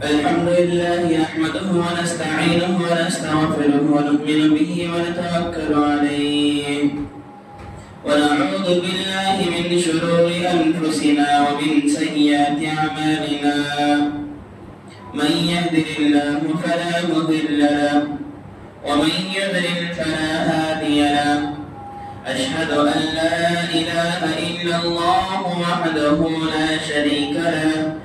الحمد لله نحمده ونستعينه ونستغفره ونؤمن به ونتوكل عليه ونعوذ بالله من شرور أنفسنا ومن سيئات أعمالنا من يهده الله فلا مضل له ومن يضلل فلا هادي له أشهد أن لا إله إلا الله وحده لا شريك له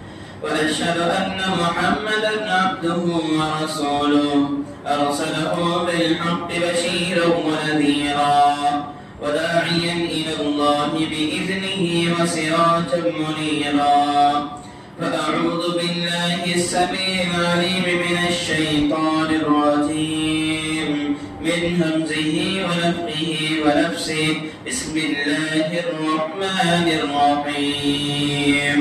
وأشهد أن محمدا عبده ورسوله أرسله بالحق بشيرا ونذيرا وداعيا إلى الله بإذنه وسراجا منيرا فأعوذ بالله السميع العليم من الشيطان الرجيم من همزه ونفخه ونفسه بسم الله الرحمن الرحيم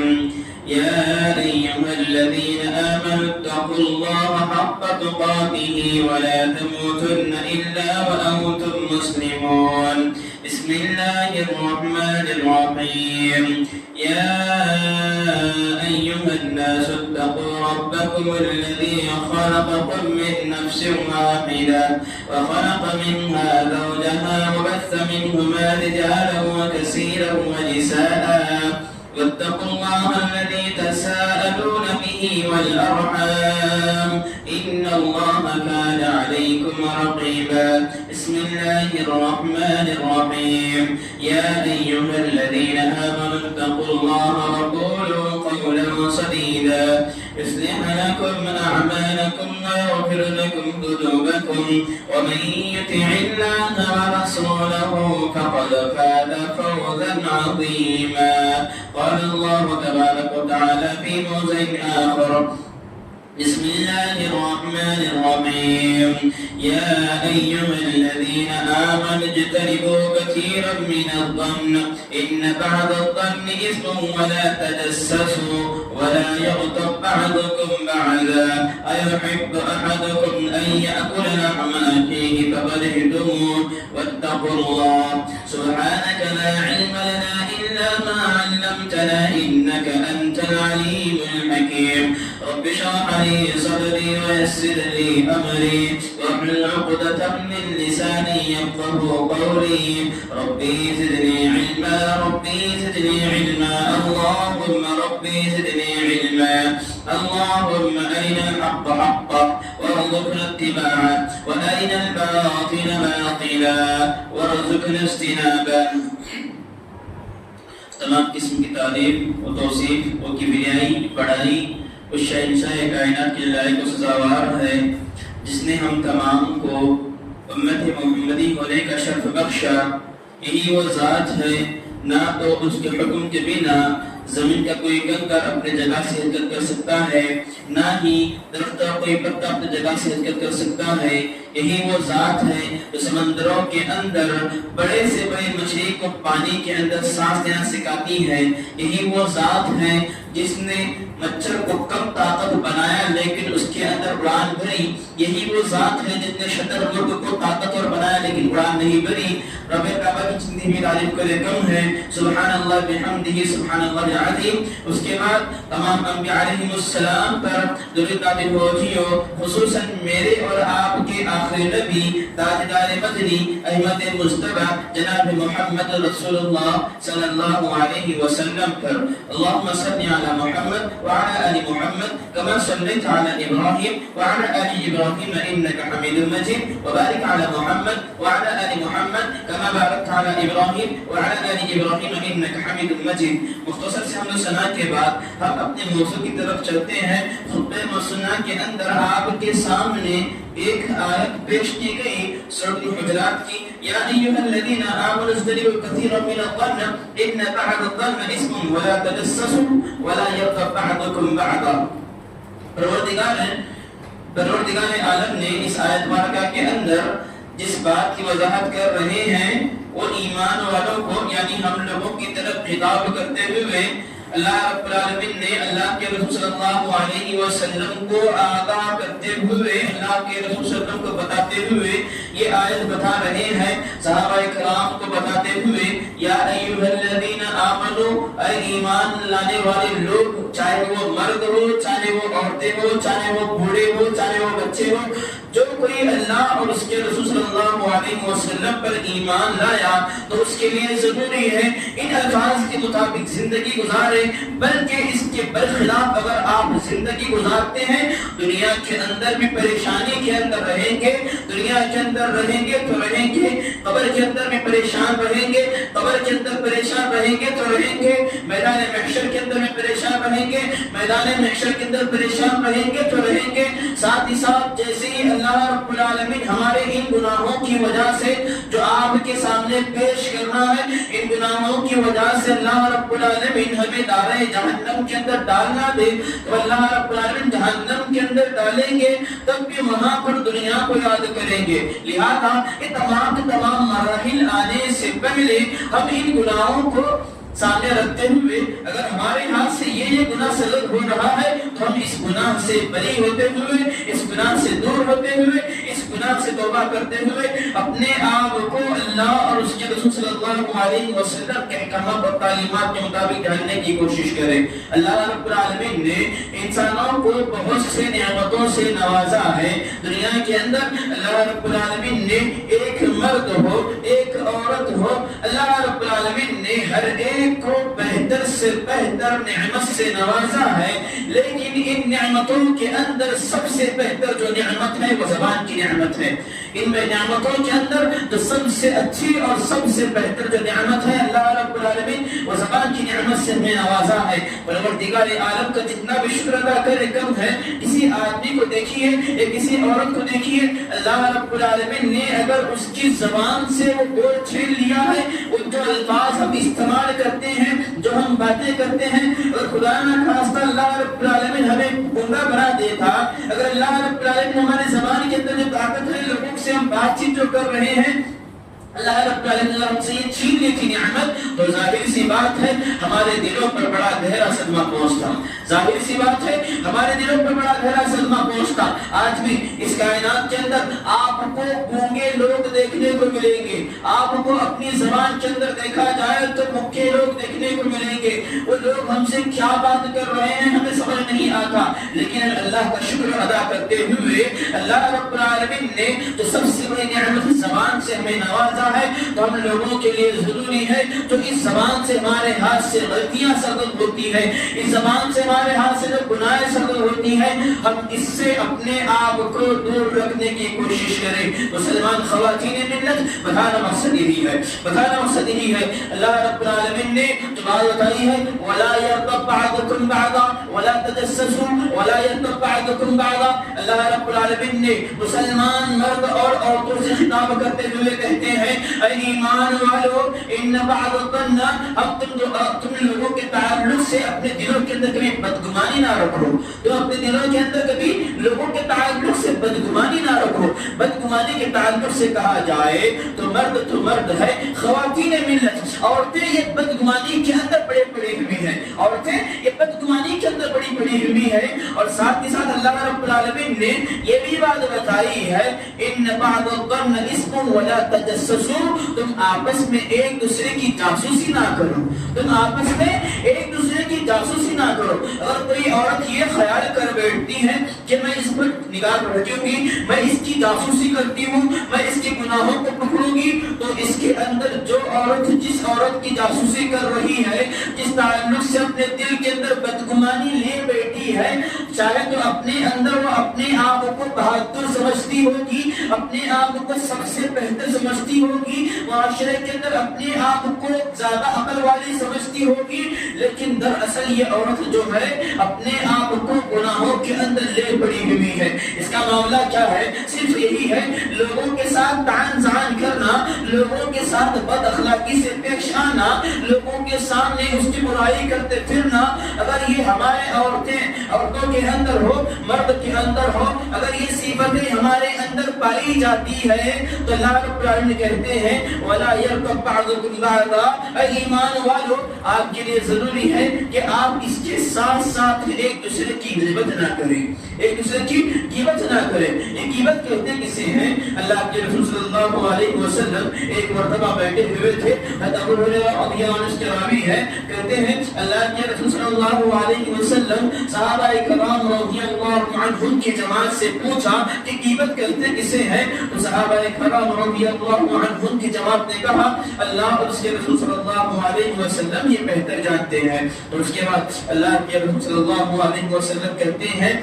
يا أيها الذين آمنوا اتقوا الله حق تقاته ولا تموتن إلا وأنتم مسلمون بسم الله الرحمن الرحيم يا أيها الناس اتقوا ربكم الذي خلقكم من نفس واحدة وخلق منها زوجها وبث منهما رجالا كثيرا ونساء واتقوا الله الذي تساءلون به والأرحام إن الله كان عليكم رقيبا بسم الله الرحمن الرحيم يا أيها الذين آمنوا اتقوا الله وقولوا قولا سديدا يصلح لكم أعمالكم ويغفر لكم ذنوبكم ومن يطع الله ورسوله فقد فاز فوزا عظيما قال الله تبارك وتعالى في موضع آخر بسم الله الرحمن الرحيم يا أيها الذين آمنوا اجتنبوا كثيرا من الظن إن بعض الظن إثم ولا تجسسوا ولا يغتب بعضكم بعضا أيحب أحدكم أن يأكل لحم أخيه فكرهتموه واتقوا الله سبحانك لا علم لنا إلا ما علمتنا إنك أنت العليم الحكيم رب اشرح لي صدري ويسر لي أمري واحلل عقدة من لساني يفقهوا قولي ربي زدني علما ربي زدني علما اللهم ربي زدني علما اللهم أرنا الحق حقا وارزقنا اتباعه وأرنا الباطل باطلا وارزقنا اجتنابه تمام قسم کی تعریف و توصیف و کبریائی بڑائی اس شہنشاہ کائنات کے لائق و سزاوار ہے جس نے ہم تمام کو امت محمدی ہونے کا شرف بخشا یہی وہ ذات ہے نہ تو اس کے حکم کے بنا زمین کا کوئی کنکر اپنے جگہ سے حرکت کر سکتا ہے نہ ہی درخت کا کوئی پتا اپنے جگہ سے حرکت کر سکتا ہے یہی وہ ذات ہے جو سمندروں کے اندر بڑے سے بڑے مچھلی کو پانی کے اندر سانس لینا سکھاتی ہے یہی وہ ذات ہے جس نے مچھر کو کم طاقت بنایا لیکن اس کے اندر اڑان بھری یہی وہ ذات ہے جس نے شتر مرغ کو طاقتور بنایا لیکن اڑان نہیں بھری رب کعبہ کی جتنی بھی تعریف کرے کم ہے سبحان اللہ بحمدہ سبحان اللہ العظیم اس کے بعد تمام انبیاء علیہم السلام پر درود نازل ہو خصوصاً میرے اور آپ کے آخری نبی تاجدار مدنی احمد مصطفیٰ جناب محمد رسول اللہ صلی اللہ علیہ وسلم پر اللہم صلی علی محمد وعلى آل محمد كما صليت على إبراهيم وعلى آل إبراهيم إنك حميد مجيد وبارك على محمد وعلى آل محمد كما باركت على إبراهيم وعلى آل إبراهيم إنك حميد مجيد مختصر سے حمد و ثنا کے بعد ہم اپنے موضوع کی طرف چلتے ہیں خطبہ مسنہ کے اندر آپ کے سامنے ایک آیت پیش کی گئی سورۃ الحجرات کی یا ایھا الذین آمنوا اجتنبوا کثیرا من الظن ان بعض الظن اثم ولا تجسسوا ولا یغتب بعضکم بعضا پروردگار عالم نے اس آیت مبارکہ کے اندر جس بات کی وضاحت کر رہے ہیں وہ ایمان والوں کو یعنی ہم لوگوں کی طرف خطاب کرتے ہوئے اللہ رب العالمین نے اللہ کے رسول صلی اللہ علیہ وسلم کو آگاہ کرتے ہوئے اللہ کے رسول صلی اللہ علیہ وسلم کو بتاتے ہوئے یہ آیت بتا رہے ہیں صحابہ کرام کو بتاتے ہوئے یا ایھا الذین آمنوا اے ایمان لانے والے لوگ چاہے وہ مرد ہو چاہے وہ عورتیں عورتیں ہو، چاہے وہ بوڑھے ہو، چاہے وہ بچے ہو، جو کوئی اللہ اور اس کے رسول صلی اللہ علیہ وسلم پر ایمان لایا تو اس کے لیے ضروری ہے ان الفاظ کے مطابق زندگی گزارے، بلکہ اس کے برخلاف اگر آپ زندگی گزارتے ہیں دنیا کے اندر بھی پریشانی کے اندر رہیں گے، دنیا کے اندر رہیں گے تو رہیں گے، قبر کے اندر بھی پریشان رہیں گے، قبر کے اندر پریشان رہیں گے تو رہیں گے، میدان محشر کے اندر بھی پریشان رہیں گے، میدان محشر کے اندر پریشان رہیں گے تو رہیں گے۔ ساتھ ہی ساتھ جیسے ہی اللہ رب العالمین ہمارے ان گناہوں کی وجہ سے جو آپ کے سامنے پیش کرنا ہے، ان گناہوں کی وجہ سے اللہ رب العالمین ہمیں دارے جہنم کے اندر ڈالنا دے تو اللہ رب العالمین جہنم کے اندر ڈالیں گے، تب بھی وہاں پر دنیا کو یاد کریں گے۔ لہذا یہ تمام مراحل آنے سے پہلے ہم ان گناہوں کو سامنے رکھتے ہوئے اگر ہمارے ہاتھ سے یہ گناہ سلط ہو رہا ہے تو ہم اس گناہ سے بری ہوتے ہوئے، اس گناہ سے دور ہوتے ہوئے، اس گناہ سے توبہ کرتے ہوئے اپنے آپ کو اللہ اور اس کے رسول صلی اللہ علیہ وسلم کے احکامات اور تعلیمات کے مطابق ڈھالنے کی کوشش کریں۔ اللہ رب العالمین نے انسانوں کو بہت سے نعمتوں سے نوازا ہے۔ دنیا کے اندر اللہ رب العالمین نے ایک مرد ہو، ایک عورت ہو، اللہ رب العالمین نے ہر ایک کو بہتر سے بہتر نعمت سے نوازا ہے، لیکن ان نعمتوں کے اندر سب سے بہتر جو نعمت ہے وہ زبان کی نعمت ہے۔ ان میں نعمتوں کے اندر جو سب سے اچھی اور سب سے بہتر جو نعمت ہے اللہ رب العالمین وہ زبان کی نعمت سے ہمیں نوازا ہے۔ پروردگار عالم کا جتنا بھی شکر ادا کرے کم ہے۔ کسی آدمی کو دیکھیے یا کسی عورت کو دیکھیے، اللہ رب العالمین نے اگر اس کی زبان سے وہ بول چھین لیا ہے، وہ جو الفاظ ہم استعمال کرتے ہیں، جو ہم باتیں کرتے ہیں، اگر خدا نہ خواستہ اللہ رب العالمین ہمیں گنگا بنا دیتا، اگر اللہ رب العالمین ہماری زبان کے اندر جو طاقت ہے لوگوں سے ہم بات چیت جو کر رہے ہیں، اللہ رب العالمین نے ہم سے یہ چھین لی تھی نعمت، تو ظاہر سی بات ہے ہمارے دلوں پر بڑا گہرا صدمہ پہنچتا۔ ظاہر سی بات ہے ہمارے دلوں پر بڑا گہرا صدمہ پہنچتا۔ آج بھی اس کائنات کے اندر آپ کو گونگے لوگ دیکھنے کو ملیں گے، آپ کو اپنی زبان کے اندر دیکھا جائے تو مکے لوگ دیکھنے کو ملیں گے۔ وہ لوگ ہم سے کیا بات کر رہے ہیں ہمیں سمجھ نہیں آتا، لیکن اللہ کا شکر ادا کرتے ہوئے اللہ رب العالمین نے جو سب سے بڑی نعمت زبان سے ہمیں نوازا ہے، تو ہم لوگوں کے لیے ضروری ہے جو اس زبان سے ہمارے ہاتھ سے غلطیاں سرزد ہوتی ہے، اس زبان سے ہمارے ہاتھ سے جو گناہیں سرزد ہوتی ہیں، ہم اس سے اپنے آپ کو دور رکھنے کی کوشش کریں۔ مسلمان خواتین ملت بتانا مقصد یہی ہے، بتانا مقصد یہی ہے۔ اللہ رب العالمین نے جو بات بتائی ہے وَلَا يَغْتَبْ بَعْضُكُمْ بَعْضًا وَلَا تَجَسَّسُوا وَلَا يَغْتَبْ بَعْضُكُمْ بَعْضًا، اللہ رب العالمین نے مسلمان مرد اور عورتوں سے خطاب کرتے ہوئے کہتے ہیں اے ایمان والو ان بعض الظن، اب تم لوگوں کے تعلق سے اپنے دلوں کے اندر کبھی بدگمانی نہ رکھو، تو اپنے دلوں کے اندر کبھی لوگوں کے تعلق سے بدگمانی نہ رکھو۔ بدگمانی کے تعلق سے کہا جائے تو مرد ہے، خواتین ملت عورتیں یہ بدگمانی کے اندر بڑے ہوئی ہیں، عورتیں یہ بدگمانی کے اندر بڑی ہوئی ہے۔ اور ساتھ ہی ساتھ اللہ رب العالمین نے یہ بھی بات بتائی ہے ان بعض الظن اسم ولا تجسسوا، تم آپس میں ایک دوسرے کی جاسوسی نہ کرو، تم آپس میں ایک دوسرے کی جاسوسی نہ کرو۔ اگر کوئی عورت یہ خیال کر بیٹھتی ہے کہ میں اس پر نگاہ رکھوں گی، میں اس کی جاسوسی کرتی ہوں، میں اس کے گناہوں کو پکڑوں گی، تو اس کے اندر جو عورت جس عورت کی جاسوسی کر رہی ہے، جس تعلق سے اپنے دل کے اندر بدگمانی لے بیٹھی ہے، چاہے تو اپنے اندر وہ اپنے آپ کو بہادر سمجھتی ہوگی، اپنے آپ کو سب سے بہتر سمجھتی ہوگی، معاشرے کے اندر اپنے آپ کو زیادہ عقل والی سمجھتی ہوگی، لیکن دراصل یہ عورت جو ہے اپنے آپ کو گناہوں کے اندر لے پڑی ہوئی ہے۔ اس کا معاملہ کیا ہے؟ صرف یہی ہے لوگوں کے ساتھ تعان زان کرنا، لوگوں کے ساتھ بد اخلاقی سے پیش آنا، لوگوں کے سامنے اس کی برائی کرتے پھرنا۔ اگر یہ ہمارے عورتوں کے اندر ہو، مرد کے اندر ہو، اگر یہ صفتیں ہمارے اندر پائی جاتی ہے تو اللہ رب العالمین کہتے ہیں وَلَا يَرْكَبْ بَعْضُكُمْ بَعْضًا، اے ایمان والو آپ کے لیے ضروری ہے کہ آپ اس کے ساتھ ساتھ ایک دوسرے کی غیبت نہ کریں، ایک دوسرے کی غیبت نہ کریں۔ یہ غیبت کہتے کسے ہیں؟ اللہ کے رسول صلی اللہ علیہ وسلم ایک مرتبہ بیٹھے ہوئے تھے، حضرت ابو ہریرہ رضی اللہ عنہ کے راوی ہے، کہتے ہیں اللہ کے رسول صلی اللہ علیہ وسلم صحابہ کرام رضی اللہ عنہم کی جماعت سے پوچھا کہ غیبت کرتے کسے ہیں؟ تو صحابہ کرام رضی اللہ عنہم کی جماعت نے کہا اللہ اور اس کے رسول صلی اللہ علیہ وسلم یہ بہتر جانتے ہیں۔ اور اس کے بعد اللہ کے رسول صلی اللہ علیہ وسلم کہتے ہیں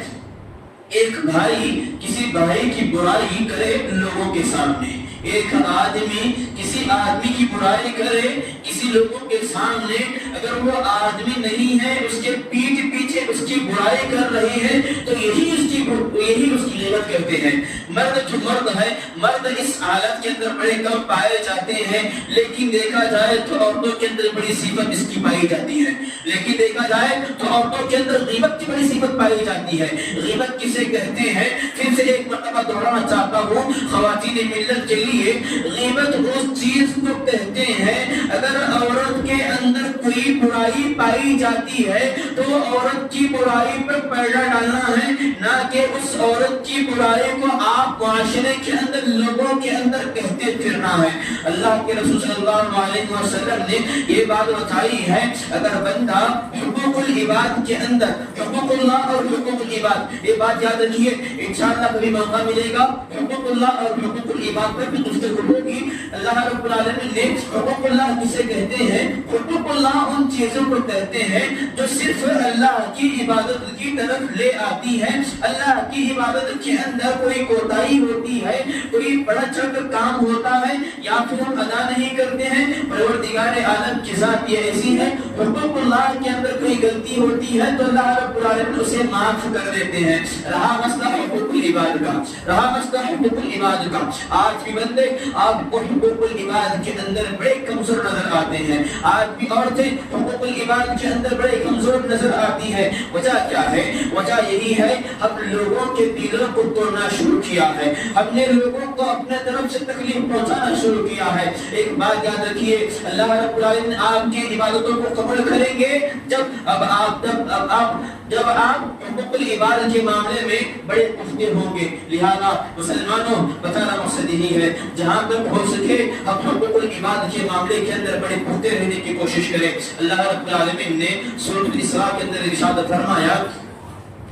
ایک بھائی کسی بھائی کی برائی کرے لوگوں کے سامنے، ایک آدمی کسی آدمی کی برائی کرے کسی لوگوں کے سامنے، اگر وہ آدمی نہیں ہے اس کے پیٹھ پیچھے اس کی برائی کر رہی ہے تو یہی اس کی غیبت کرتے ہیں۔ مرد جو مرد ہے، مرد اس حالت کے اندر بڑے کم پائے جاتے ہیں، لیکن دیکھا جائے تو عورتوں کے اندر بڑی صفت اس کی پائی جاتی ہے، لیکن دیکھا جائے تو عورتوں کے اندر غیبت کی بڑی صفت پائی جاتی ہے۔ غیبت کسے کہتے ہیں؟ پھر سے ایک مرتبہ دہرانا چاہتا ہوں خواتین ملت کے لیے، غیبت اس چیز کو کہتے ہیں اگر عورت کے اندر کوئی برائی پائی جاتی ہے تو عورت کی برائی پر پردہ ڈالنا ہے، نہ کہ اس عورت کی برائی کو آپ معاشرے کے اندر لوگوں کے اندر کہتے پھرنا ہے۔ اللہ کے رسول صلی اللہ علیہ وسلم نے یہ بات بتائی ہے اگر بندہ حقوق العباد کے اندر حقوق اللہ اور حقوق العباد، یہ بات یاد رکھیے انشاءاللہ کبھی موقع ملے گا حقوق اللہ اور حقوق العباد پر بھی گفتگو ہوگی۔ اللہ رب العالمین نے حقوق اللہ کسے کہتے ہیں؟ حقوق اللہ ان چیزوں کو کہتے ہیں جو صرف اللہ کی عبادت کی طرف لے آتی ہے، اللہ کی عبادت کے اندر کوئی کوتاہی ہوتی ہے، کوئی بڑا چڑھ کر کام ہوتا ہے یا پھر ہم ادا نہیں کرتے ہیں، پروردگار عالم کی ذات یہ ایسی ہے حقوق اللہ کے اندر کوئی غلطی ہوتی ہے تو اللہ رب العالمین اسے معاف کر دیتے ہیں۔ رہا مسئلہ حقوق العباد کا، رہا مسئلہ حقوق العباد کا، آج بھی بندے آپ کو حقوق العباد کے اندر بڑے کمزور نظر آتے ہیں، آج بھی عورتیں حقوق العباد کے اندر بڑے کمزور نظر آتی ہے۔ وجہ کیا ہے؟ وجہ یہی ہے ہم لوگوں کے دلوں کو توڑنا شروع کیا ہے، ہم نے لوگوں کو اپنے طرف سے تکلیف پہنچانا شروع کیا ہے۔ ایک بات یاد رکھیے اللہ رب العالمین آپ کی عبادتوں کو قبول کریں گے جب آپ حقوق العباد کے معاملے میں بڑے پختہ ہوں گے۔ لہذا مسلمانوں بتانا مقصد یہی ہے جہاں تک ہو سکے ہم حقوق العباد کے معاملے کے اندر بڑے پختہ رہنے کی کوشش کریں۔ اللہ رب العالمین نے سورۃ الاسراء کے اندر ارشاد فرمایا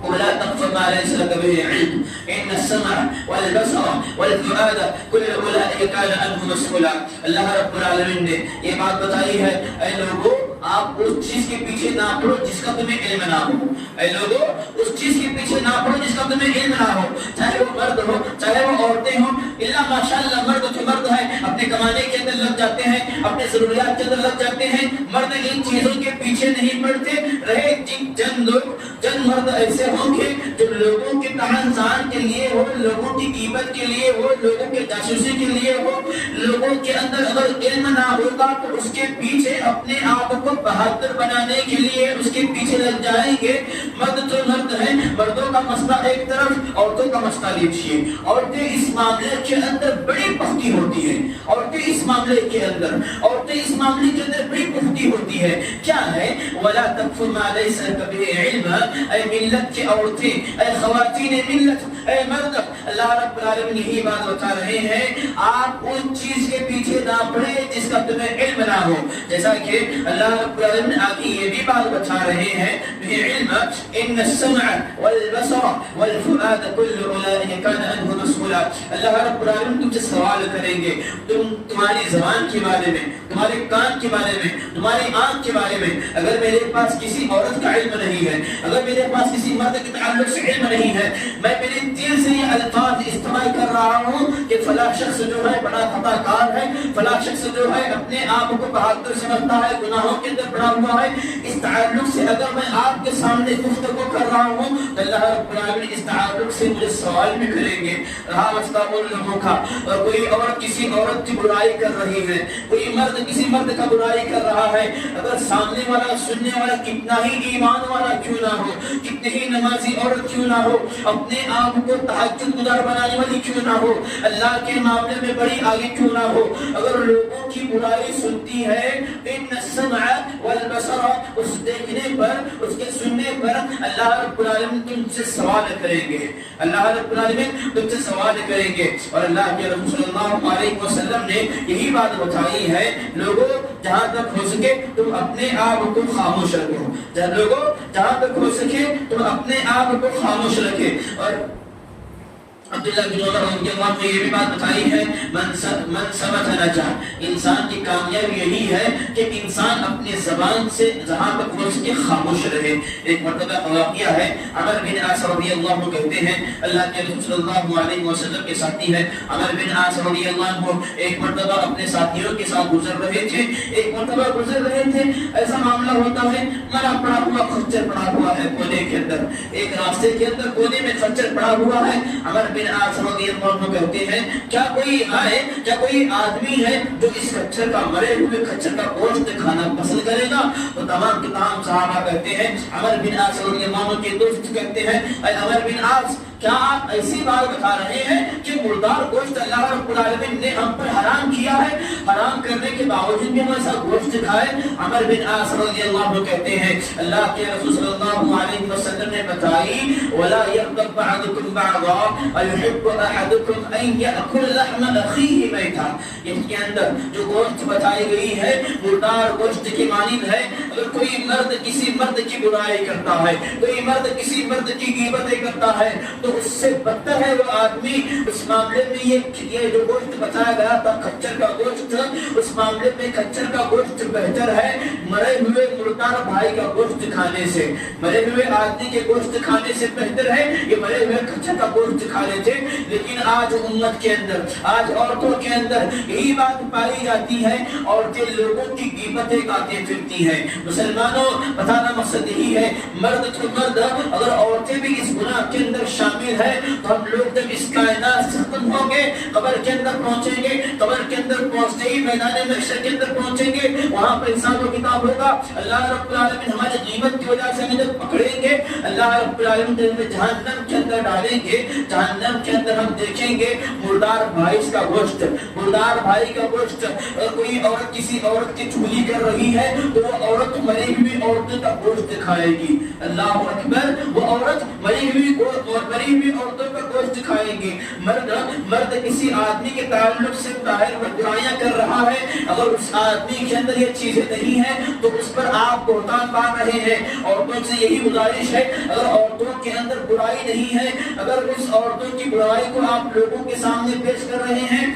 ولا تقف ما ليس لك به علم ان السمع والبصر والفؤاد كل اولئك كان عنه مسؤولا۔ اللہ رب العالمین نے یہ بات بتائی ہے اے لوگوں آپ اس چیز کے پیچھے نہ پڑو جس کا تمہیں علم نہ ہو، اے لوگوں اس چیز کے پیچھے نہ پڑو جس کا تمہیں علم نہ ہو، چاہے وہ مرد ہو چاہے وہ عورتیں ہوں، اللہ ماشاءاللہ مرد جو مرد ہے اپنے کمانے کے اندر لگ جاتے ہیں، اپنے ضروریات کے اندر لگ جاتے ہیں، مرد ان چیزوں کے پیچھے نہیں پڑتے رہے۔ چند مرد ایسے ہوں گے جو لوگوں کے تحزان کے لیے ہو، لوگوں کی غیبت کے لیے ہو، لوگوں کے جاسوسی کے لیے ہو، لوگوں کے اندر اگر علم نہ ہوگا تو اس کے پیچھے اپنے آپ کو بہادر بنانے کے لیے اس کے پیچھے لگ جائیں گے۔ مرد جو مرد ہیں مردوں کا مسئلہ ایک طرف، عورتوں کا مسئلہ لیجیے۔ عورتیں اس معاملے کے اندر بڑی پختہ ہوتی ہیں، عورتیں اس معاملے کے اندر بڑی پختہ ہوتی ہے۔ کیا ہے؟ ولا تقف ما ليس لك به علم، اے ملت کی عورتیں، اے خواتین ملت، اے مرد، اللہ رب العالمین یہی بات بتا رہے ہیں آپ ان چیز کے پیچھے نہ پڑے جس کا تمہیں علم نہ ہو۔ جیسا کہ اللہ رب العالمین آگے یہ بھی بات بتا رہے ہیں علم ان السمع والبصر والفؤاد كل اولئك كان عنه مسؤولا۔ اللہ رب العالمین تم سے سوال کریں گے، تمہاری زبان کے بارے میں، تمہارے کان کے بارے میں، تمہاری آنکھ کے بارے میں۔ اگر میرے پاس کسی عورت کا علم نہیں ہے، اگر میرے پاس کسی مرد کے تعلق سے علم نہیں ہے، میں میرے دل سے یہ الفاظ استعمال کر رہا ہوں کہ فلاں شخص جو ہے بڑا خطا کار ہے، فلاں شخص جو ہے اپنے آپ کو بہادر سمجھتا ہے، گناہوں کے اندر پڑا ہوا ہے، اس تعلق سے اگر میں آپ کے سامنے گفتگو کر رہا ہوں تو اللہ رب العالمین اس تعلق سے مجھے سوال بھی کریں گے۔ رہا مسئلہ ان لوگوں کا، اور کوئی عورت کسی عورت کی برائی کر رہی ہے، کوئی مرد کسی مرد کا برائی کر رہا ہے، اگر سامنے والا سننے والا کتنا ہی ایمان والا کیوں نہ ہو، کتنی ہی نمازی عورت کیوں نہ ہو، اپنے آپ کو تہجد گزار بنانے والی کیوں نہ ہو، اللہ کے معاملے میں بڑی آگے کیوں نہ ہو، اگر لوگوں کی برائی سنتی ہے ان السمع والبصر، اس دیکھنے پر، اس کے سننے پر اللہ رب العالمین تم سے سوال کریں گے، اللہ رب العالمین تم سے سوال کریں گے۔ اور اللہ کے رسول صلی اللہ علیہ وسلم نے یہی بات بتائی ہے لوگوں جہاں تک ہو سکے تم اپنے آپ کو خاموش رکھو، جب لوگوں جہاں تک ہو سکے تو اپنے آپ کو خاموش رکھے. اور عبداللہ بن عمر رضی اللہ عنہ نے یہ بھی بات بتائی ہے من ثبت نجا. انسان کی کامیابی یہی ہے کہ انسان اپنی زبان سے جہاں تک ہو سکے خاموش رہے. ایک مرتبہ واقعہ ہے, عمر بن عاص رضی اللہ عنہ کہتے ہیں اللہ کے رسول صلی اللہ علیہ وسلم کے ساتھی ہے. عمر بن عاص رضی اللہ عنہ ایک مرتبہ اپنے ساتھیوں کے ساتھ گزر رہے تھے. ایک مرتبہ گزر رہے تھے, ایسا معاملہ ہوتا ہے مرا پڑا ہوا خچر پڑا ہوا ہے کونے کے اندر, ایک راستے کے اندر کونے میں خچر پڑا ہوا ہے. عمر بن عاص رضی اللہ عنہ کہتے ہیں کیا کوئی آئے, کیا کوئی آدمی ہے جو اس خچر کا, مرے ہوئے خچر کا گوشت کھانا پسند کرے گا؟ تو تمام کے تمام صحابہ کہتے ہیں, عمر بن عاص رضی اللہ عنہ کے دوست کہتے ہیں اے عمر بن عاص کیا آپ ایسی بات بتا رہے ہیں کہ مردار گوشت اللہ رب العالمین نے ہم پر حرام کیا ہے, حرام کرنے کے باوجود بھی ہم ایسا گوشت کھائے؟ عمر بن عاص رضی اللہ عنہ کہتے ہیں اللہ کے رسول صلی اللہ علیہ وسلم نے بتائی وَلَا يَغْضَبْ بَعْضُكُمْ بَعْضًا أَيُحِبُّ أَحَدُكُمْ أَن يَأْكُلَ لَحْمَ أَخِيهِ مَيْتًا. اس کے اندر جو گوشت بتائی گئی ہے مردار گوشت کی مانند ہے. اگر کوئی مرد کسی مرد کی برائی کرتا ہے, کوئی مرد کسی مرد کی غیبتیں کرتا ہے, تو اس سے بدتر ہے وہ آدمی. اس معاملے میں یہ جو گوشت بتایا گیا تھا خچر کا گوشت, اس معاملے میں خچر کا گوشت بہتر ہے مرے ہوئے مردار بھائی کا گوشت کھانے سے. مرے ہوئے آدمی کے گوشت کھانے سے بہتر ہے یہ مرے ہوئے خچر کا گوشت کھانے سے. لیکن آج امت کے اندر, آج عورتوں کے اندر یہی بات پائی جاتی ہے, عورتیں لوگوں کی غیبتیں گاتی پھرتی ہیں. مسلمانوں بتانا مقصد یہی ہے, مرد تو مرد, اگر عورتیں بھی اس گناہ کے اندر شامل ہے تو ہم لوگ جب اس کائنات سے ختم ہوں گے, قبر کے اندر پہنچیں گے, قبر کے اندر پہنچتے ہی میدان محشر کے اندر پہنچیں گے, وہاں پر انسان کو کتاب ہوگا. اللہ رب العالمین ہماری غیبت کی وجہ سے ہمیں جب پکڑیں گے, اللہ رب العالمین ہمیں جہنم کے اندر ڈالیں گے. جہنم کے اندر ہم دیکھیں گے مردار بھائی کا گوشت, مردار بھائی کا گوشت. کوئی عورت کسی عورت کی چغلی کر رہی ہے تو وہ عورت مری ہوئی عورتوں کا گوشت کھائے گی. اللہ اکبر, وہ عورت مری ہوئی عورتوں کا گوشت کھائے گی. مرد کسی آدمی کے تعلق سے ظاہر برائیاں کر رہا ہے, اگر اس آدمی کے اندر یہ چیزیں نہیں ہیں تو اس پر آپ بہتان باندھ رہے ہیں. عورتوں سے یہی گزارش ہے, اگر عورتوں کے اندر برائی نہیں ہے, اگر اس عورتوں کی برائی کو آپ لوگوں کے سامنے پیش کر رہے ہیں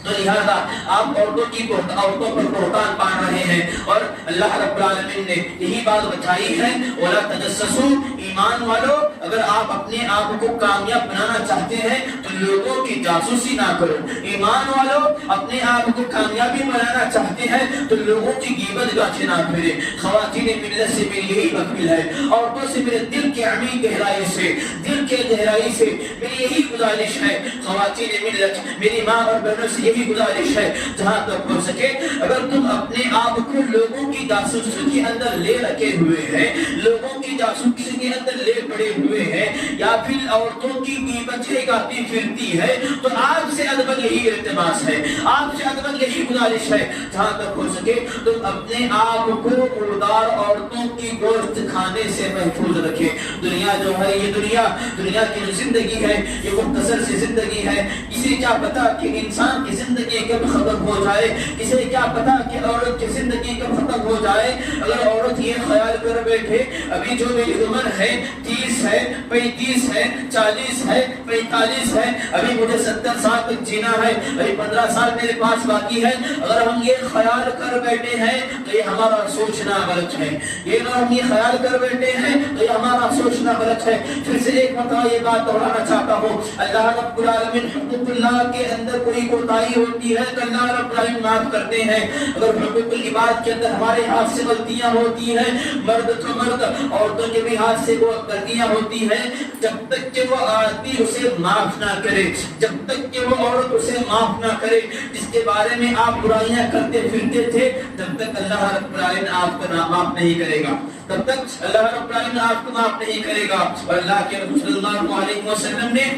تو لہذا آپ عورتوں پر بہتان باندھ رہے ہیں. اور اللہ رب العالمین نے یہی بات بتائی ہے وَلَا تَجَسَّسُوا. ایمان والو اگر آپ اپنے آپ کو کامیاب بنانا چاہتے ہیں تو لوگوں کی جاسوسی نہ کرو. ایمان والو اپنے آپ کو کامیابی بنانا چاہتے ہیں تو لوگوں کی غیبت گاچھے نہ پھرے. خواتین ملت سے میری یہی اپیل ہے, عورتوں سے میرے دل کے عمیق گہرائی سے, دل کے گہرائی سے میری یہی گزارش ہے. خواتین ملت, میری ماں اور بہنوں سے یہی گزارش ہے جہاں تک ہو سکے اگر تم اپنے آپ کو لوگوں کی جاسوسی کے اندر لے رکھے ہوئے ہیں, لوگوں کی جاسوسی کے اندر لے پڑے ہوئے ہیں, یا پھر عورتوں کی غیبتیں گاتی پھرتی ہے, تو آپ سے ادبن یہی التماس ہے, آپ سے ادبن یہی گزارش ہے جہاں تک ہو سکے تم اپنے آپ کو مردار عورتوں کی گوشت کھانے سے محفوظ رکھے. دنیا جو ہے یہ دنیا کی جو زندگی ہے یہ مختصر سی زندگی ہے. کسی کیا پتا کہ انسان کی زندگی کب ختم ہو جائے, کسی کیا پتا کہ عورت کی زندگی کب ختم ہو جائے. اگر عورت یہ خیال کر بیٹھے ابھی جو میری عمر ہے 30 ہے, 35 ہے, 40 ہے, 45 ہے, ابھی مجھے 70 سال تک جینا ہے, ابھی 15 سال میرے پاس باقی ہے, اگر ہم یہ خیال کر بیٹھے ہیں تو یہ ہمارا سوچنا غلط ہے. اگر ہم یہ خیال کر بیٹھے ہیں تو یہ ہمارا سوچنا غلط ہے. پھر سے ایک مرتبہ یہ بات دہرانا چاہتا ہوں, اللہ رب العالمین حقوق اللہ کے اندر کوئی کوتاہی ہوتی ہے تو اللہ رب العالمین معاف کرتے ہیں. اگر حقوق العباد کے اندر ہمارے ہاتھ سے غلطیاں ہوتی ہیں, مرد تو مرد, عورتوں کے بھی ہاتھ سے وہ غلطیاں ہوتی ہیں, جب تک کہ وہ آدمی اسے معاف نہ کرے, جب تک کہ وہ عورت اسے معاف نہ کرے جس کے بارے میں آپ برائیاں کرتے پھرتے تھے, تب تک اللہ رب العالمین آپ کو معاف نہیں کرے گا, تب تک اللہ رب العالمین آپ کو معاف نہیں کرے گا. اور اللہ کے رسول صلی اللہ علیہ وسلم نے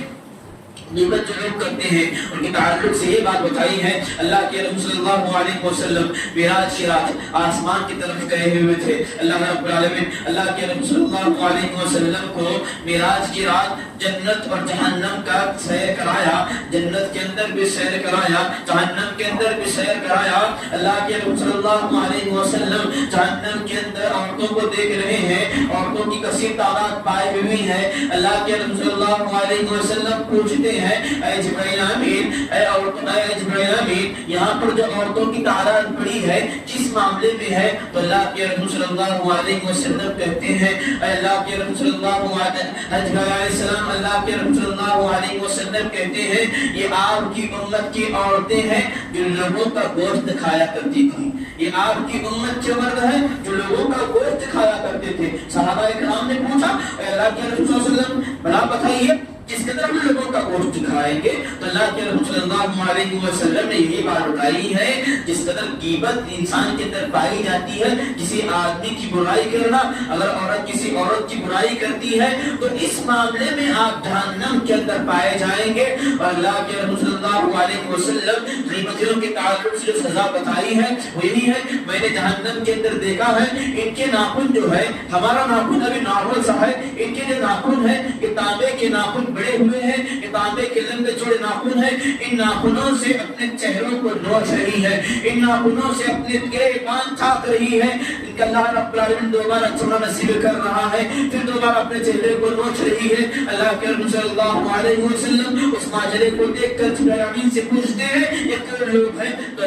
غیبت جو لوگ کرتے ہیں ان کے تعلق سے یہ بات بتائی ہے، اللہ کے رسول صلی اللہ علیہ وسلم معراج کی رات آسمان کی طرف گئے ہوئے تھے۔ اللہ رب العالمین اللہ کے رسول صلی اللہ علیہ وسلم کو معراج کی رات جنت اور جہنم کا سیر کرایا، جنت کے اندر بھی سیر کرایا، جہنم کے اندر بھی سیر کرایا۔ اللہ کے رسول صلی اللہ علیہ وسلم جہنم کے اندر عورتوں کو دیکھ رہے ہیں، عورتوں کی کثیر تعداد پائی ہوئی ہے۔ اللہ کے رسول صلی اللہ علیہ وسلم پوچھتے ہیں اے جبرائیل امین، اے جبرائیل امین، یہاں پر جو عورتوں کی تعداد بڑی ہے کس معاملے میں ہے؟ تو اللہ کے رسول صلی اللہ علیہ وسلم کہتے ہیں اے اللہ کے رسول صلی اللہ علیہ وسلم، اللہ کے رسول صلی اللہ علیہ وسلم کہتے ہیں یہ آپ کی امت کی عورتیں ہیں جو لوگوں کا گوشت کھایا کرتی تھی، یہ آپ کی امت کے مرد ہیں جو لوگوں کا گوشت کھایا کرتے تھے۔ صحابہ کرام نے پوچھا اے اللہ کے رسول صلی اللہ علیہ وسلم بلا بتائیے جس قدر ہم لوگوں کا گوشت کھائیں گے؟ تو اللہ کے رسول صلی اللہ علیہ وسلم نے یہ بات بتائی ہے جس قدر غیبت انسان کے اندر پائی جاتی ہے، کسی آدمی کی برائی کرنا، اگر عورت کسی عورت کی برائی کرتی ہے تو اس معاملے میں آپ جہنم کے اندر پائے جائیں گے۔ اور اللہ کے رسول صلی اللہ علیہ وسلم غیبتیوں کے تعلق سے جو سزا بتائی ہے وہ یہی ہے، میں نے جہنم کے اندر دیکھا ہے ان کے ناخن جو ہے، ہمارا ناخن ابھی نارمل سا ہے، ان کے جو ناخن ہے یہ تانبے کے ناخن بڑے ہوئے ہیں، یہ تانبے کے لمبے چوڑے ناخن ہیں، ان ناخنوں سے اپنے چہروں کو نوچ رہی ہے، ان ناخنوں سے اپنے گریبان چھاپ رہی ہے، ان کا اللہ رب العالمین دوبارہ چھوڑا نصیب کر رہا ہے، پھر دوبارہ اپنے چہرے کو نوچ رہی ہے۔ اللہ کے رسول صلی اللہ علیہ وسلم اس ماجرے کو دیکھ کر جبرائیل امین سے پوچھتے ہیں یہ کون لوگ ہیں؟ تو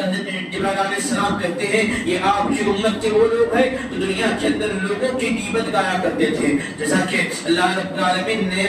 جبرائیل علیہ السلام کہتے ہیں یہ آپ کی امت کے وہ لوگ ہیں جو دنیا کے اندر لوگوں کی غیبت گایا کرتے تھے، جیسا کہ اللہ رب العالمین نے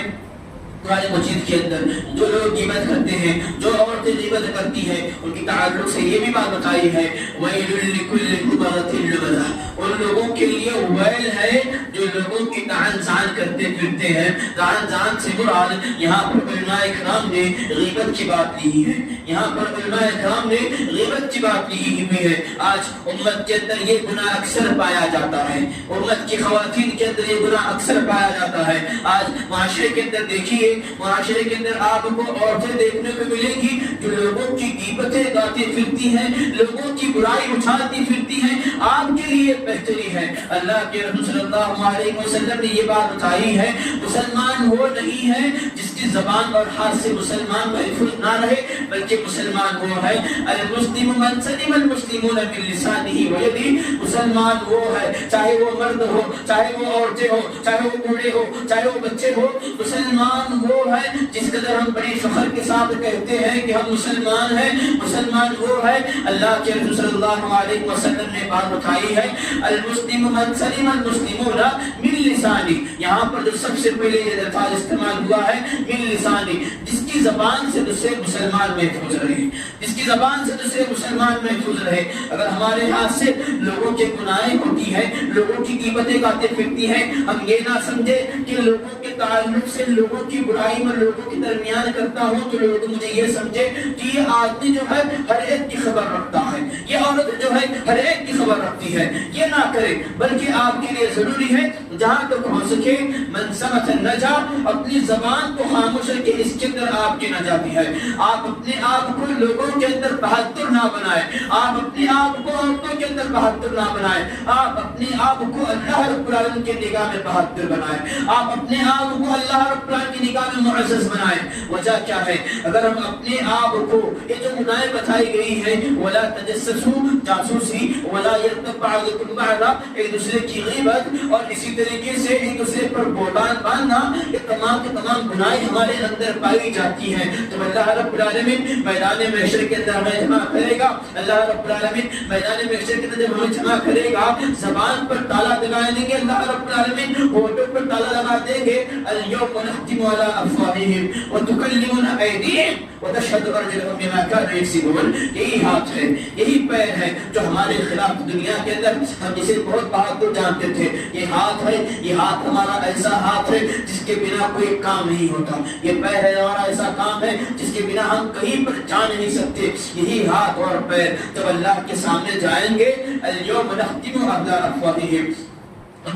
قرآن مجید کے اندر جو لوگ غیبت کرتے ہیں، جو عورتیں غیبت کرتی ہیں، ان کی تعلق سے یہ بھی بات بتائی ہے وَيْلٌ لِكُلِّ هُمَزَةٍ لُمَزَةٍ، ان لوگوں کے لیے ویل ہے جو لوگوں کی طعن زان کرتے پھرتے ہیں۔ طعن زان سے مراد یہاں پر علماء کرام نے غیبت کی بات لی ہے، یہاں پر علماء کرام نے غیبت کی بات لی ہوئی ہے۔ آج امت کے اندر یہ گناہ اکثر پایا جاتا ہے، امت کی خواتین کے اندر یہ گناہ اکثر پایا جاتا ہے۔ آج معاشرے کے اندر دیکھیے، معاشرے کے اندر آپ کو عورتیں دیکھنے کو ملیں گی جو لوگوں کی غیبتیں گاتی پھرتی ہیں، لوگوں کی برائی اچھالتی پھرتی ہیں۔ آپ کے لیے بہتری ہے، اللہ کے رسول صلی اللہ علیہ وسلم نے یہ بات بتائی ہے مسلمان وہ نہیں ہے جس کی زبان اور ہاتھ سے مسلمان محفوظ نہ رہے، بلکہ مسلمان وہ ہے المسلم من سلم المسلمون من لسانه ويده، مسلمان وہ ہے چاہے وہ مرد ہو، چاہے وہ عورتیں ہو، چاہے وہ بوڑھے ہو، چاہے وہ بچے ہو، مسلمان وہ ہے جس قدر ہم بڑی فخر کے ساتھ کہتے ہیں کہ ہم مسلمان ہیں، مسلمان وہ ہے اللہ کے رسول صلی اللہ علیہ وسلم نے بات بتائی ہے المسلم من سلم المسلمون من لسانه، یہاں پر جو سب سے پہلے یہ الفاظ استعمال ہوا ہے من لسانه، جس کی زبان سے دوسرے مسلمان محفوظ رہے، جس کی زبان سے دوسرے مسلمان محفوظ رہے۔ اگر ہمارے ہاتھ سے لوگوں کے گناہیں ہوتی ہیں، لوگوں کی غیبتیں گاتے پھرتی ہیں، ہم یہ نہ سمجھے کہ لوگوں کے تعلق سے لوگوں کی برائی میں لوگوں کے درمیان کرتا ہوں تو لوگ مجھے یہ سمجھے کہ یہ آدمی جو ہے ہر ایک کی خبر رکھتا ہے، یہ عورت جو ہے ہر ایک کی خبر رکھتی ہے، یہ نہ کرے، بلکہ آپ کے لیے ضروری ہے جہاں تک ہو سکے من سمت النجا، اپنی زبان کو خاموش رکھے، اس کے اندر آپ کی نجاتی ہے۔ آپ اپنے آپ کو لوگوں کے اندر بہادر نہ بنائے، آپ اپنے آپ کو عورتوں کے اندر بہادر نہ بنائے، آپ اپنے آپ کو اللہ رب العالمین کی نگاہ میں بہادر بنائے، آپ اپنے آپ کو اللہ رب العالمین کی نگاہ میں معزز بنائے۔ وجہ کیا ہے؟ اگر ہم اپنے آپ کو یہ جو گناہیں بتائی گئی ہے ولا تجسسوا، جاسوسی، ولا یغتب بعضکم بعضا، ایک دوسرے کی غیبت اور اسی طریقے سے ایک دوسرے پر بہتان باندھنا، یہ تمام کے تمام گناہیں ہمارے اندر پائی جاتی ہیں۔ تو اللہ رب العالمین میدان محشر کے اندر ہمیں جمع کرے گا، اللہ رب العالمین میدان محشر کے اندر جب ہمیں جمع کرے گا، زبان پر تالا لگا دیں گے، اللہ رب العالمین ہونٹوں پر تالا لگا دیں گے، اليوم نختم على افواههم وتكلمنا ايديهم وتشهد ارجلهم بما كانوا يكسبون۔ یہی ہاتھ ہے، یہی پیر ہے جو ہمارے خلاف دنیا کے اندر ہم جسے بہت بہادر جانتے تھے، یہ ہاتھ ہے، یہ ہاتھ ہمارا ایسا ہاتھ ہے جس کے بنا کوئی کام نہیں ہوتا، یہ پیر ہے ہمارا ایسا کام ہے جس کے بنا ہم کہیں پر جا نہیں سکتے۔ یہی ہاتھ اور پیر جب اللہ کے سامنے جائیں گے اليوم نختم على افواههم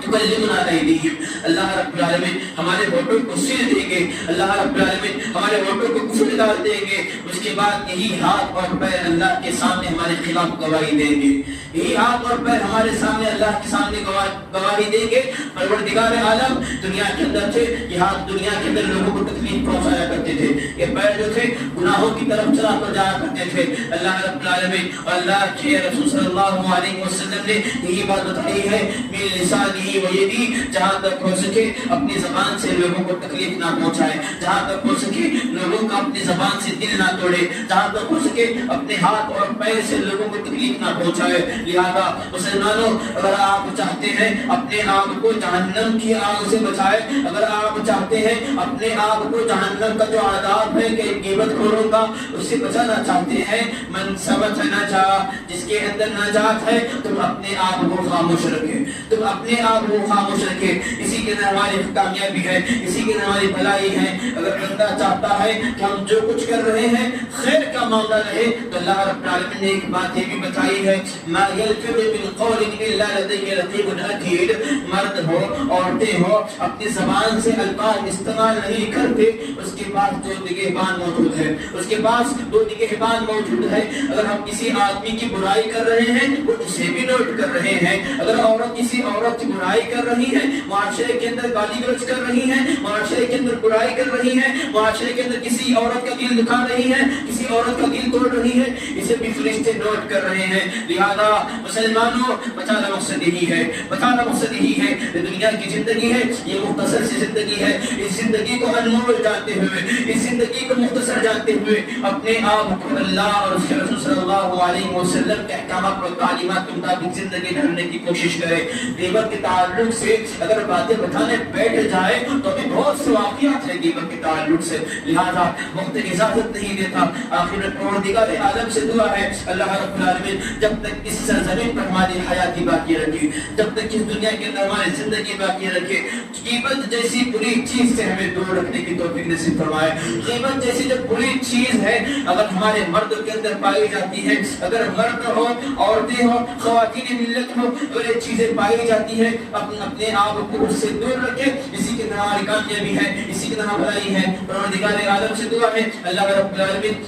تکلمنا ایدیہم، اللہ رب العالمین ہمارے ہوٹوں کو سیل دیں گے، اللہ رب العالمین ہمارے ہوٹوں کو کفر ڈال دیں گے، اس کے بعد یہی ہاتھ اور پیر اللہ کے سامنے ہمارے خلاف گواہی دیں گے، یہی ہاتھ اور پیر ہمارے سامنے اللہ کے سامنے گواہی دیں گے پروردگار عالم دنیا کے اندر تھے، یہ ہاتھ دنیا کے اندر لوگوں کو تکلیف پہنچایا کرتے تھے، یہ پیر جو تھے گناہوں کی طرف چلا کر جایا کرتے تھے۔ اللہ رب العالمین اور اللہ کے رسول صلی اللہ علیہ وسلم نے یہی بات بتائی ہے، من لسانی و یدی، جہاں تک ہو سکے اپنی زبان سے لوگوں کو تکلیف نہ پہنچائے، جہاں تک ہو سکے لوگوں کا اپنی زبان سے دل نہ توڑے، جہاں تک ہو سکے اپنے ہاتھ اور پیر سے لوگوں کو تکلیف نہ پہنچائے۔ لہذا مسلمانوں، اگر آپ چاہتے ہیں اپنے آپ کو جہنم کی آگ سے بچائے، اگر آپ چاہتے ہیں اپنے آپ کو جہنم کا جو عذاب ہے کہ غیبت خوروں کا اس سے بچانا چاہتے ہیں، من ثبت نجا، جس کے اندر نجات ہے، تم اپنے آپ کو خاموش رکھیں، تم اپنے آپ کو خاموش رکھیں، اسی کے اندر ہماری کامیابی ہے، اسی کے اندر ہماری بھلائی ہے۔ اگر بندہ چاہتا ہے کہ ہم جو کچھ کر رہے ہیں خیر کا معاملہ رہے تو اللہ رب العالمین نے ایک بات یہ بھی بتائی ہے، ما یلفظ من قول الا لدیہ رقیب عتید، مرد ہو عورتیں ہو اپنی زبان سے الفاظ استعمال نہیں کرتے، اس کے پاس دو نگہبان موجود ہے، اس کے پاس دو نگہبان موجود ہے۔ اگر ہم کسی آدمی کی برائی کر رہے ہیں وہ اسے بھی نوٹ کر رہے ہیں، اگر عورت کسی عورت کی برائی کر رہی ہے، معاشرے کے اندر گالی گلوچ کر رہی ہے، معاشرے کے اندر برائی کر رہی ہے، معاشرے کے اندر کسی عورت کا دل دکھا رہی ہے، کسی عورت کا دل توڑ رہی ہے، اسے بھی فرشتے نوٹ کر رہے ہیں۔ لہذا مسلمانوں، بچانا مقصد یہی ہے، بچانا مقصد یہی ہے، یہ دنیا کی زندگی ہے، یہ مختصر سی زندگی ہے، اس زندگی کو انمول جانتے ہوئے، اس زندگی کو مختصر جانتے ہوئے اپنے آپ کو اللہ اور اس کے رسول صلی اللہ علیہ وسلم کے احکامات اور تعلیمات کے مطابق زندگی ڈھالنے کی کوشش کرے۔ غیبت کے تعلق سے اگر باتیں بتانے بیٹھ جائے تو بھی بہت سے واقعات ہیں غیبت کے تعلق سے، لہذا وقت اجازت نہیں دیتا۔ آخر میں پروردگار عالم سے دعا ہے اللہ رب العالمین جب تک اس سرزمین پر ہماری حیاتی باقی رکھے، جب تک اس دنیا کے اندر ہماری زندگی باقی رکھے، غیبت جیسی بری چیز سے ہمیں دور رکھنے کی توفیق نصیب فرمائے۔ غیبت جیسی جو بری چیز ہے اگر ہمارے مرد کے اندر پائی جاتی ہے، اگر مرد ہو، عورتیں ہو، خواتین ملت ہو، اگر یہ چیزیں پائی جاتی ہے اپنے آپ کو اس سے دور رکھے، اسی کے اندر ہماری کامیابی ہے، اسی کے اندر بھلائی ہے۔ پروردگار عالم سے دعا ہے اللہ رب العالمین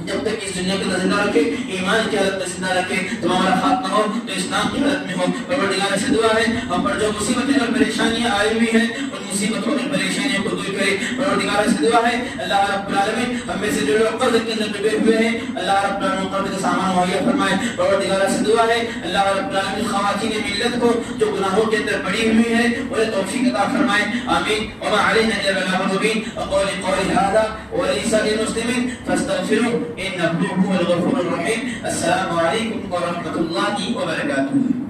جب تک اس دنیا کو زندہ رکھے، ایمان کی حالت میں زندہ رکھے، تو ہمارا خاتمہ ہو تو اسلام کی حالت میں ہو۔ پروردگار سے دعا ہے ہم پر جو مصیبتیں اور پریشانیاں آئی ہوئی ہیں ان مصیبتوں اور پریشانیوں کو دور کرے۔ پروردگار سے دعا ہے اللہ رب العالمین ہم میں سے جو لوگ قرض کے اندر ڈوبے ہوئے ہیں اللہ رب العالمین قرض کا سامان مہیا فرمائے۔ پروردگار سے دعا ہے اللہ رب العالمین خواتین ملت کو جو گناہوں کے اندر پڑی ہوئی ہے انہیں توفیق عطا فرمائے، آمین۔ وما علینا الا البلاغ المبین، اقول قولی هذا ولسائر المسلمین فاستغفروه إنه هو الغفور الرحيم۔ السلام عليكم ورحمة الله وبركاته۔